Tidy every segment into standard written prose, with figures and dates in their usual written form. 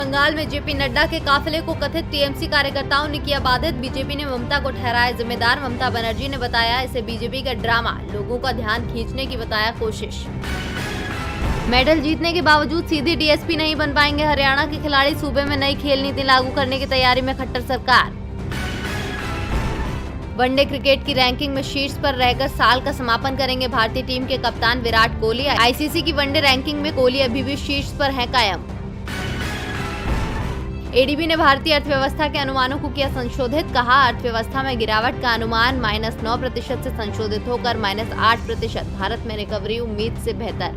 बंगाल में जेपी नड्डा के काफिले को कथित टीएमसी कार्यकर्ताओं ने किया बाधित। बीजेपी ने ममता को ठहराया जिम्मेदार। ममता बनर्जी ने बताया इसे बीजेपी का ड्रामा, लोगों का ध्यान खींचने की बताया कोशिश। मेडल जीतने के बावजूद सीधी डीएसपी नहीं बन पाएंगे हरियाणा के खिलाड़ी। सूबे में नई खेल नीति लागू करने की तैयारी में खट्टर सरकार। वनडे क्रिकेट की रैंकिंग में शीर्ष पर रहकर साल का समापन करेंगे भारतीय टीम के कप्तान विराट कोहली। आईसीसी की वनडे रैंकिंग में कोहली अभी भी शीर्ष पर हैं कायम। एडीबी ने भारतीय अर्थव्यवस्था के अनुमानों को किया संशोधित। कहा अर्थव्यवस्था में गिरावट का अनुमान -9% से संशोधित होकर -8%। भारत में रिकवरी उम्मीद से बेहतर।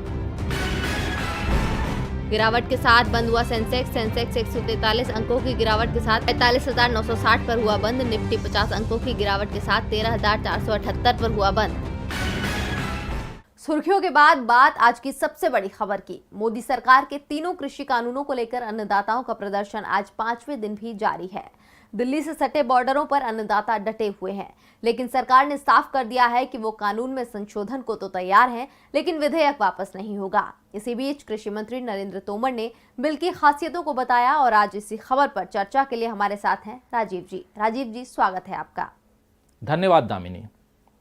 गिरावट के साथ बंद हुआ सेंसेक्स 143 अंकों की गिरावट के साथ 45,960 पर हुआ बंद। निफ्टी 50 अंकों की गिरावट के साथ 13,478 पर हुआ बंद। सुर्खियों के बाद बात आज की सबसे बड़ी खबर की। मोदी सरकार के तीनों कृषि कानूनों को लेकर अन्नदाताओं का प्रदर्शन आज 5वें दिन भी जारी है। दिल्ली से सटे बॉर्डरों पर अन्नदाता डटे हुए हैं, लेकिन सरकार ने साफ कर दिया है कि वो कानून में संशोधन को तो तैयार हैं, लेकिन विधेयक वापस नहीं होगा। इसी बीच कृषि मंत्री नरेंद्र तोमर ने बिल की खासियतों को बताया और आज इसी खबर पर चर्चा के लिए हमारे साथ हैं राजीव जी। राजीव जी, स्वागत है आपका। धन्यवाद दामिनी।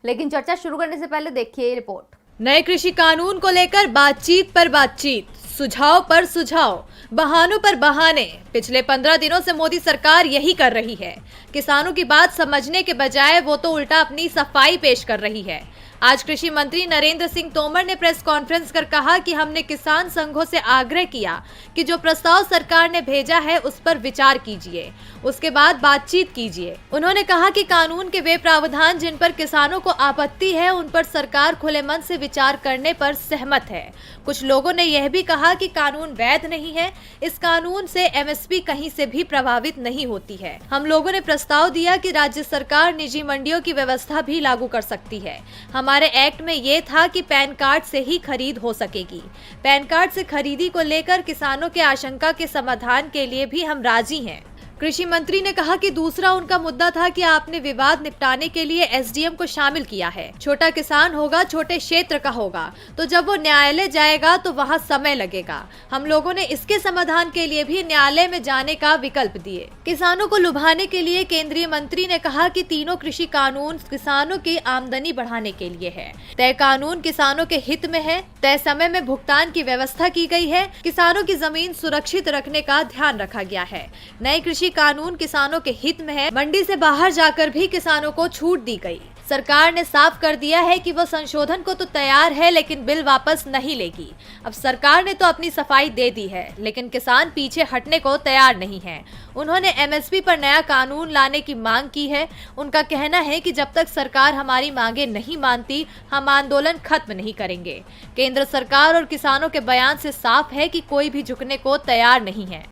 लेकिन चर्चा शुरू करने से पहले देखिए ये रिपोर्ट। नए कृषि कानून को लेकर बातचीत पर बातचीत, सुझाव पर सुझाव, बहानों पर बहाने। पिछले 15 दिनों से मोदी सरकार यही कर रही है। किसानों की बात समझने के बजाय वो तो उल्टा अपनी सफाई पेश कर रही है। आज कृषि मंत्री नरेंद्र सिंह तोमर ने प्रेस कॉन्फ्रेंस कर कहा कि हमने किसान संघों से आग्रह किया कि जो प्रस्ताव सरकार ने भेजा है उस पर विचार कीजिए, उसके बाद बातचीत कीजिए। उन्होंने कहा कि कानून के वे प्रावधान जिन पर किसानों को आपत्ति है उन पर सरकार खुले मन से विचार करने पर सहमत है। कुछ लोगों ने यह भी कहा कि कानून वैध नहीं है, इस कानून से एमएसपी कहीं से भी प्रभावित नहीं होती है। हम लोगों ने प्रस्ताव दिया कि राज्य सरकार निजी मंडियों की व्यवस्था भी लागू कर सकती है। हमारे एक्ट में ये था कि पैन कार्ड से ही खरीद हो सकेगी। पैन कार्ड से खरीदी को लेकर किसानों के आशंका के समाधान के लिए भी हम राजी हैं। कृषि मंत्री ने कहा कि दूसरा उनका मुद्दा था कि आपने विवाद निपटाने के लिए एसडीएम को शामिल किया है। छोटा किसान होगा, छोटे क्षेत्र का होगा, तो जब वो न्यायालय जाएगा तो वहाँ समय लगेगा। हम लोगों ने इसके समाधान के लिए भी न्यायालय में जाने का विकल्प दिए। किसानों को लुभाने के लिए केंद्रीय मंत्री ने कहा कि तीनों कृषि कानून किसानों की आमदनी बढ़ाने के लिए है। तय कानून किसानों के हित में है। तय समय में भुगतान की व्यवस्था की गई है। किसानों की जमीन सुरक्षित रखने का ध्यान रखा गया है। नए कृषि कानून किसानों के हित में है। मंडी से बाहर जाकर भी किसानों को छूट दी गई। सरकार ने साफ कर दिया है कि वो संशोधन को तो तैयार है, लेकिन बिल वापस नहीं लेगी। अब सरकार ने तो अपनी सफाई दे दी है, लेकिन किसान पीछे हटने को तैयार नहीं है। उन्होंने एमएसपी पर नया कानून लाने की मांग की है। उनका कहना है कि जब तक सरकार हमारी मांगे नहीं मानती, हम आंदोलन खत्म नहीं करेंगे। केंद्र सरकार और किसानों के बयान से साफ है कि कोई भी झुकने को तैयार नहीं है।